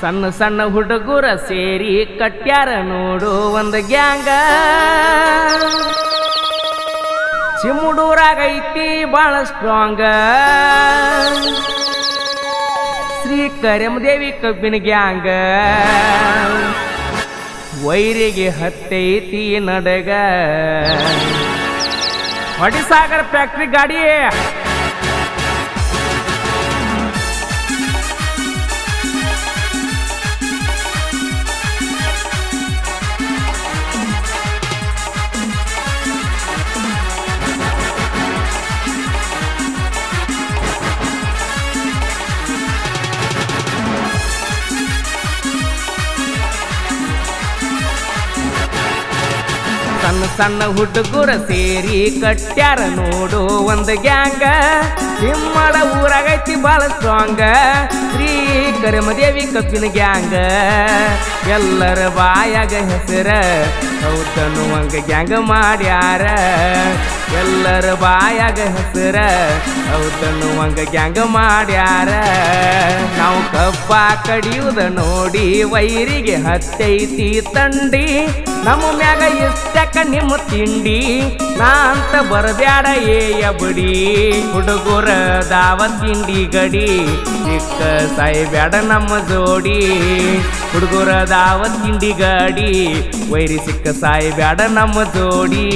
ಸಣ್ಣ ಸಣ್ಣ ಹುಡುಗರ ಸೇರಿ ಕಟ್ಯಾರ ನೋಡು ಒಂದು ಗ್ಯಾಂಗ. ಚಿಮ್ಮುಡೂರಾಗ ಐತಿ ಬಾಳ ಸ್ಟ್ರಾಂಗ. ಶ್ರೀ ಕರೆಮದೇವಿ ಕಬ್ಬಿನ ಗ್ಯಾಂಗ. ವೈರಿಗೆ ಹತ್ತೈತಿ ನಡಗ. ಹೊಡಿಸಾಗರ ಫ್ಯಾಕ್ಟ್ರಿ ಗಾಡಿ. ಸಣ್ಣ ಸಣ್ಣ ಹುಡುಗರ ಸೇರಿ ಕಟ್ಯಾರ ನೋಡು ಒಂದು ಗ್ಯಾಂಗ. ತಿಮ್ಮಡ ಊರಾಗೈತಿ ಬಾಳ ಸ್ಟ್ರಾಂಗ. ಶ್ರೀ ಕರೆಮದೇವಿ ಕಬ್ಬಿನ ಗ್ಯಾಂಗ. ಎಲ್ಲರ ಬಾಯಾಗ ಹೆಸರ ಹೌದನ್ನುವಂಗ ಗ್ಯಾಂಗ ಮಾಡ್ಯಾರ. ಎಲ್ಲರ ಬಾಯಾಗ ಹೆಸರ ಹೌದನ್ನುವಂಗ ಗ್ಯಾಂಗ ಮಾಡ್ಯಾರ. ನಾವು ಕಬ್ಬ ಕಡಿಯುವುದ ನೋಡಿ ವೈರಿಗೆ ಹತ್ತೈತಿ ತಂಡಿ. ನಮ್ಮ ಮ್ಯಾಗ ಇಷ್ಟಕ್ಕ ನಿಮ್ಮ ತಿಂಡಿ. ನಾ ಅಂತ ಬರಬ್ಯಾಡ ಏಯ ಬಡಿ. ಹುಡುಗರ ದಾವ ತಿಂಡಿ ಗಡಿ. ಚಿಕ್ಕ ಸಾಯ್ಬ್ಯಾಡ ನಮ್ಮ ಜೋಡಿ. ಹುಡುಗರ ದಾವ ತಿಂಡಿ ಗಾಡಿ. ವೈರಿ ಸಿಕ್ಕ ಸಾಯ್ಬ್ಯಾಡ ನಮ್ಮ ಜೋಡಿ.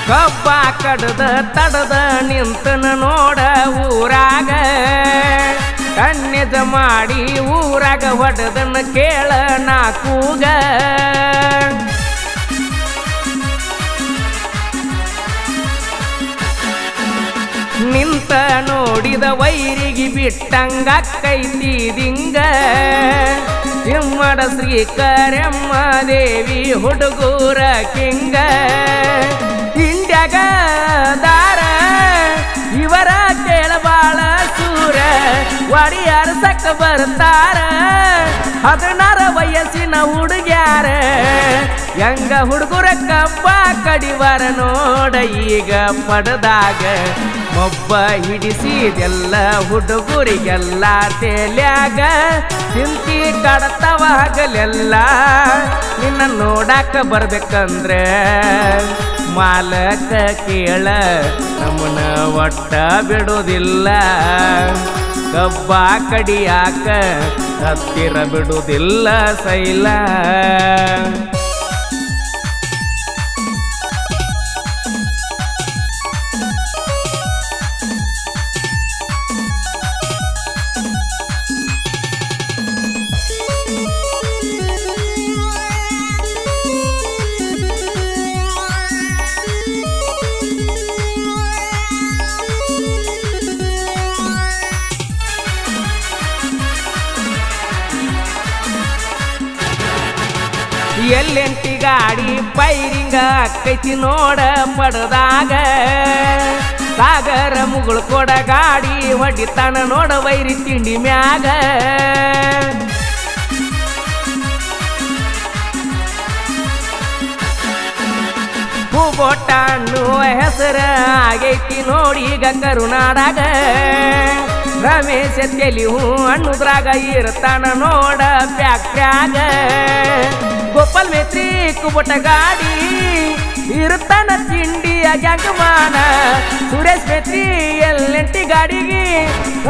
ಕಬ್ಬ ಕಡದ ತಡದ ನಿಂತನ ನೋಡ ಊರಾಗ. ಕನ್ಯಜ ಮಾಡಿ ಊರಾಗ ಹೊಡೆದನ ಕೇಳ ನಾಕೂಗ. ನಿಂತ ನೋಡಿದ ವೈರಿಗೆ ಬಿಟ್ಟಂಗ ಕೈತಿ ದಿಂಗ. ತಿಮ್ಮಡ ಶ್ರೀ ಕರೆಮ್ಮ ದೇವಿ ಹುಡುಗೂರ ಕಿಂಗ. ಇಂಡ್ಯಾಗ ದಾರ ಇವರ ಕೇಳಬಾಳ ಸೂರ. ಒಡಿಯಾರ ಸಕ್ಕ ಬರ್ತಾರ 16 ವಯಸ್ಸಿನ ಹುಡುಗ್ಯಾರ. ಹೆಂಗ ಹುಡುಗರ ಕಬ್ಬ ಕಡಿವಾರ ನೋಡ ಈಗ ಪಡದಾಗ. ಮೊಬ್ಬ ಹಿಡಿಸಿದೆಲ್ಲ ಹುಡುಗರಿಗೆಲ್ಲ ತೇಲ್ಯಾಗ. ಚಿಂತಿ ಕಡತವ ಹಗಲೆಲ್ಲ. ನಿನ್ನ ನೋಡಾಕ ಬರ್ಬೇಕಂದ್ರೆ ಮಾಲಕ ಕೇಳ ನಮ್ಮನ ಒಟ್ಟ ಬಿಡುವುದಿಲ್ಲ. ಕಬ್ಬ ಕಡಿಯಾಕ ಹತ್ತಿರ ಬಿಡುವುದಿಲ್ಲ ಸೈಲ. ಎಲ್ಲೆಂಟಿ ಗಾಡಿ ಪೈರಿಂಗ ಅಕ್ಕೈತಿ ನೋಡ ಪಡದಾಗ. ಸಾಗರ ಮುಗುಳು ಕೊಡ ಗಾಡಿ ಹೊಡಿತಾನ ನೋಡ ವೈರಿ ತಿಂಡಿ ಮ್ಯಾಗ. ಹೂಬೋಟ ಅನ್ನುವ ಹೆಸರ ಆಗೈತಿ ನೋಡಿ ಈಗ ಕರುನಾಡಾಗ. ರಮೇಶ ತೆಲಿ ಹೂ ಅನ್ನುದ್ರಾಗ ಇರ್ತಾನ ನೋಡ ಫ್ಯಾಕ್ಟ್ರ್ಯಾಗ. ಗೋಪಾಲ್ ಮೇತ್ರಿ ಕುಬೋಟ ಗಾಡಿ ಇರ್ತಾನ ತಿಂಡಿಯ ಗ್ಯಾಂಗಮಾನ. ಸುರೇಶ್ ಮೇತ್ರಿ ಎಲ್ಲೆಂಟಿ ಗಾಡಿಗೆ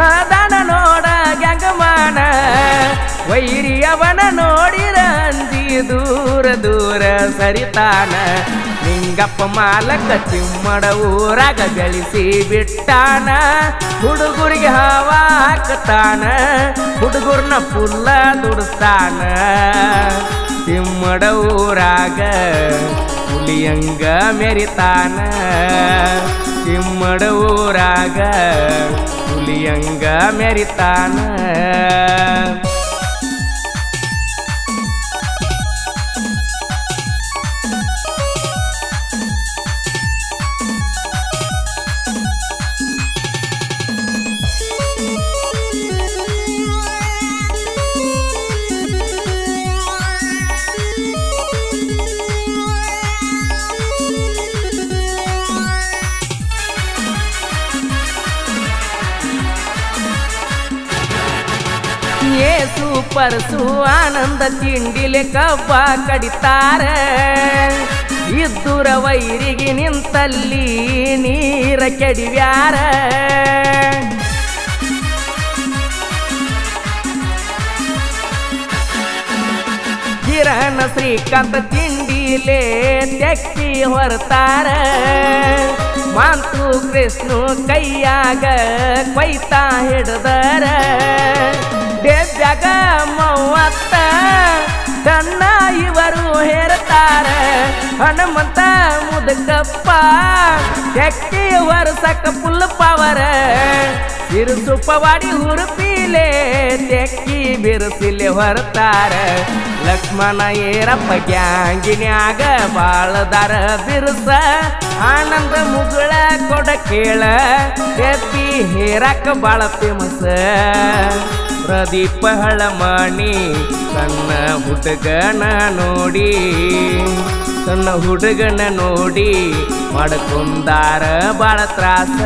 ಅದಾನ ನೋಡ ಗ್ಯಾಂಗಮಾನ. ವೈರಿಯವನ ನೋಡಿರ ಅಂಜಿ ದೂರ ದೂರ ಸರಿತಾನ. ನಿಂಗಪ್ಪ ಮಾಲಕ ಚಿಮ್ಮಡ ಊರಾಗ ಗಳಿಸಿ ಬಿಟ್ಟಾನ. ಹುಡುಗರಿಗೆ ಹವಾ ಹಾಕ್ತಾನ. ಹುಡುಗರ್ನ ಫುಲ್ಲ ದುಡಿಸ್ತಾನ. ಚಿಮ್ಮಡ ಊರಾಗ ಹುಲಿಯಂಗ ಮೆರಿತಾನ. ಚಿಮ್ಮಡ ಊರಾಗ ಹುಲಿ ಹುಲಿಯಂಗ ಮೆರಿತಾನ. ಏಸು ಪರಸು ಆನಂದ ತಿಂಡಿಲೆ ಕಬ್ಬ ಕಡಿತಾರ. ಇದ್ದುರ ವೈರಿಗೆ ನಿಂತಲ್ಲಿ ನೀರ ಕೆಡಿವ್ಯಾರ. ಕಿರಣ ಶ್ರೀಕಾಂತ ತಿಂಡಿಲೆ ತೆಕ್ಕಿ ಹೊರತಾರ. ಮಾಂತು ಕೃಷ್ಣ ಕೈಯಾಗ ಕೊಯ್ತಾ ಹಿಡ್ದರ. ದೇವ್ಯಾಗ ಮೂವತ್ತ ಕಣ್ಣ ಇವರು ಹೇರ್ತಾರ. ಹನುಮಂತ ಮುದಕಪ್ಪ ತೆಕ್ಕಿ ವರ್ಷಕ ಫುಲ್ ಪವರ. ಬಿರುಸುಪವಾಡಿ ಹುರುಪಿಲೆ ತೆಕ್ಕಿ ಬಿರುಸಿಲೆ ಹೊರತಾರ. ಲಕ್ಷ್ಮಣ ಏರಪ್ಪ ಗ್ಯಾಂಗಿನ್ಯಾಗ ಬಾಳದಾರ ಬಿರುಸ. ಆನಂದ ಮುಗಳ ಕೊಡ ಕೇಳ ತೆಪ್ಪಿ ಹೇರಾಕ ಬಾಳ ಫೇಮಸ್. ಪ್ರದೀಪ ಹಳಮಣಿ ಸಣ್ಣ ಹುಡುಗನ ನೋಡಿ ಮಾಡ್ಕೊಂದಾರ ಬಾಳ ತ್ರಾಸ.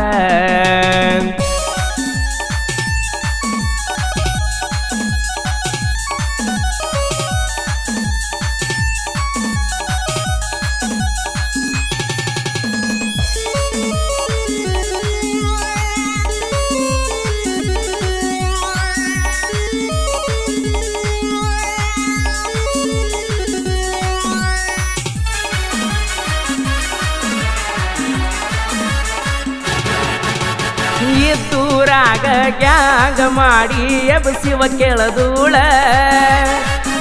ಇದ್ದೂರಾಗ ಗ್ಯಾಂಗ ಮಾಡಿ ಎಬ್ಸಿವ ಕೆಳದೂಳ.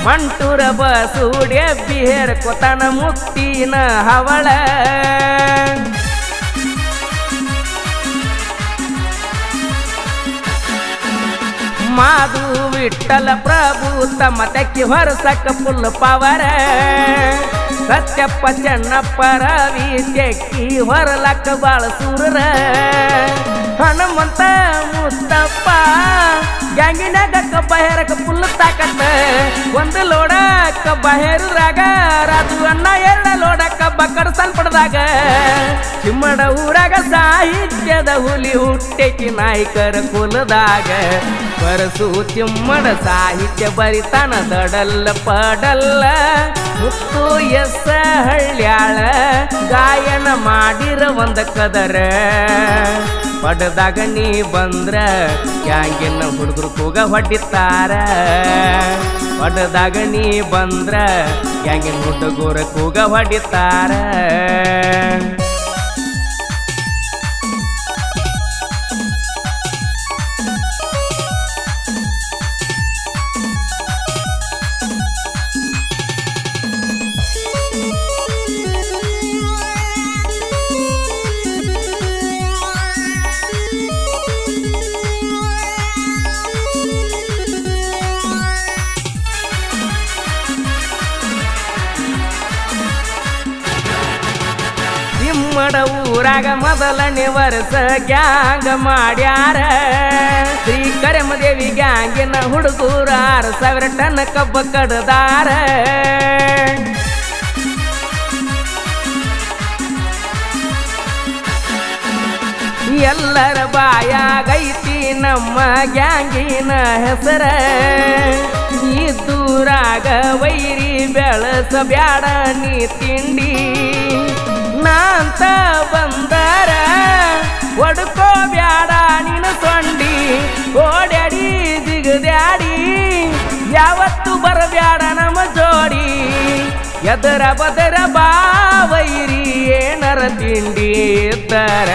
ಮಂಟೂರ ಬಸೂಡಿ ಎಬ್ಬಿ ಹೇರ್ಕೊತನ ಮುತ್ತಿನ ಹವಳ. ಮಾದು ವಿಠಲ ಪ್ರಭು ತಮ್ಮ ತೆಕ್ಕಿ ಹೊರಸಕ ಫುಲ್ ಪವರ. ಸತ್ಯಪ್ಪ ಚೆನ್ನಪ್ಪ ರವಿ ತೆಕ್ಕಿ ಹೊರಲಕ್ಕ ಬಾಳ ಸೂರರ. ಹನುಮಂತ ಮುಸ್ತಪ್ಪ ಗ್ಯಾಂಗಿನಾಗ ಕಬ್ಬ ಹೇರಕ ಫುಲ್ ತಾಕತ್ತ. ಒಂದು ಲೋಡ ಕಬ್ಬ ಹೇರುದ್ರಾಗ ರಾಜು ಅಣ್ಣ 2 ಲೋಡ ಕಬ್ಬ ಕಡಸನ್ ಪಡೆದಾಗ. ಚಿಮ್ಮಡ ಊರಾಗ ಸಾಹಿತ್ಯದ ಹುಲಿ ಹುಟ್ಟೆಕಿ ನಾಯಕರ ಕುಲದಾಗ. ಪರಸು ಚಿಮ್ಮಡ ಸಾಹಿತ್ಯ ಬರಿತಾನ ದಡಲ್ಲ ಪಡಲ್ಲ. ಮುತ್ತು ಎಸ್ಸ ಹಳ್ಳ್ಯಾಳ ಗಾಯನ ಮಾಡಿರ ಒಂದ ಕದರ. ಪಡದಾಗ ನೀ ಬಂದ್ರ ಗ್ಯಾಂಗಿನ ಹುಡುಗರು ಕೂಗ ಹೊಡಿತಾರ. ಪಡದಾಗ ನೀ ಬಂದ್ರ ಗ್ಯಾಂಗಿನ ಹುಡುಗರು ಕೂಗ ಹೊಡಿತಾರ. ಚಿಮ್ಮಡ ಊರಾಗ ಮೊದಲನೇ ವರ್ಷ ಗ್ಯಾಂಗ ಮಾಡ್ಯಾರ. ಶ್ರೀ ಕರೆಮದೇವಿ ಗ್ಯಾಂಗಿನ ಹುಡುಗೂರ 6,000 ಟನ್ ಕಬ್ಬ ಕಡದಾರ. ಎಲ್ಲರ ಬಾಯಾಗೈತಿ ನಮ್ಮ ಗ್ಯಾಂಗಿನ ಹೆಸರ. ಇದ್ದೂರಾಗ ವೈರಿ ಬೆಳಸಬ್ಯಾಡ ನೀ ತಿಂಡಿ. ನಾಂತ ಬಂದರ ಒಡ್ಕೋ ಬ್ಯಾಡ ನೀನು ಸೊಂಡಿ. ಓಡ್ಯಾಡಿ ಜಿಗದ್ಯಾಡಿ ಯಾವತ್ತು ಬರಬ್ಯಾಡ ನಮ್ಮ ಜೋಡಿ. ಎದರ ಬದರ ಬಾವೈರಿ ಏನರ ತಿಂಡಿ ಇದ್ದರ.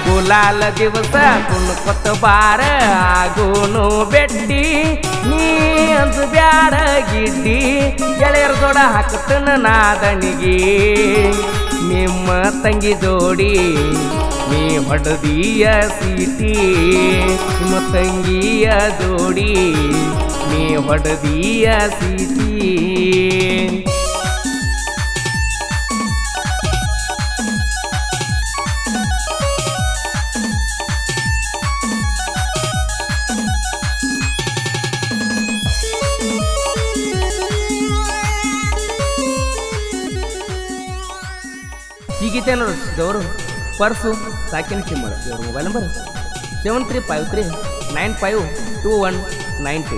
ಗುಲಾಲ ದಿವಸ ಕುಣ್ಕೊತ್ತ ಬಾರ ಆಗೋನು ಬೆಟ್ಟಿ. ನೀ ಅಂತ ಬ್ಯಾಡ ಗಿಡ್ಡಿ ಗೆಳೆಯರ ದೊಡ ಹಾಕತನ ನಾದನಿಗೆ. ನಿಮ್ಮ ತಂಗಿ ಜೋಡಿ ನೀ ಹೊಡೆದೀಯ ಸೀಟಿ ನಿಮ್ಮ ತಂಗಿಯ ಜೋಡಿ ನೀ ಹೊಡೆದೀಯ ಸೀಟಿ ಹೀಗಿತ್ತೇನೋ ರಚಿಸಿದವರು ಪರ್ಸು ಸಾಕಿನ ಕಿಮ್ಮಳು ಇವ್ರ ಮೊಬೈಲ್ ನಂಬರ್ 7353952192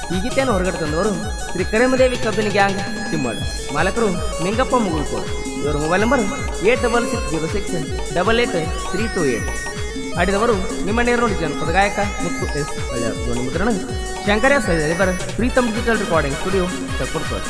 ಹೀಗಿತ್ತೇನೋ ಹೊರಗಡೆ ತಂದವರು ಶ್ರೀ ಕರಿಮದೇವಿ ಕಬ್ಬಿನ ಗ್ಯಾಂಗ್ ಕಿಮ್ಮಳು ಮಾಲಕರು ನಿಂಗಪ್ಪ ಮುಗುಳ್ಕೋಡು ಇವ್ರ ಮೊಬೈಲ್ ನಂಬರ್ 8660688328 ಆಡಿದವರು ನಿಮ್ಮ ನೇರನೋಡಿ ಜನಪದ ಗಾಯಕ ಮುತ್ತು ಎಸ್ ಹಳ್ಳಿಯ ಧ್ವನಿ ಮುದ್ರಣ ಶಂಕರ ಸೈದರ್ ಪ್ರೀತಮ್ ಡಿಜಿಟಲ್ ರೆಕಾರ್ಡಿಂಗ್ ಸ್ಟುಡಿಯೋ ಚಕ್ಕೋಡ್ಕೋಡ್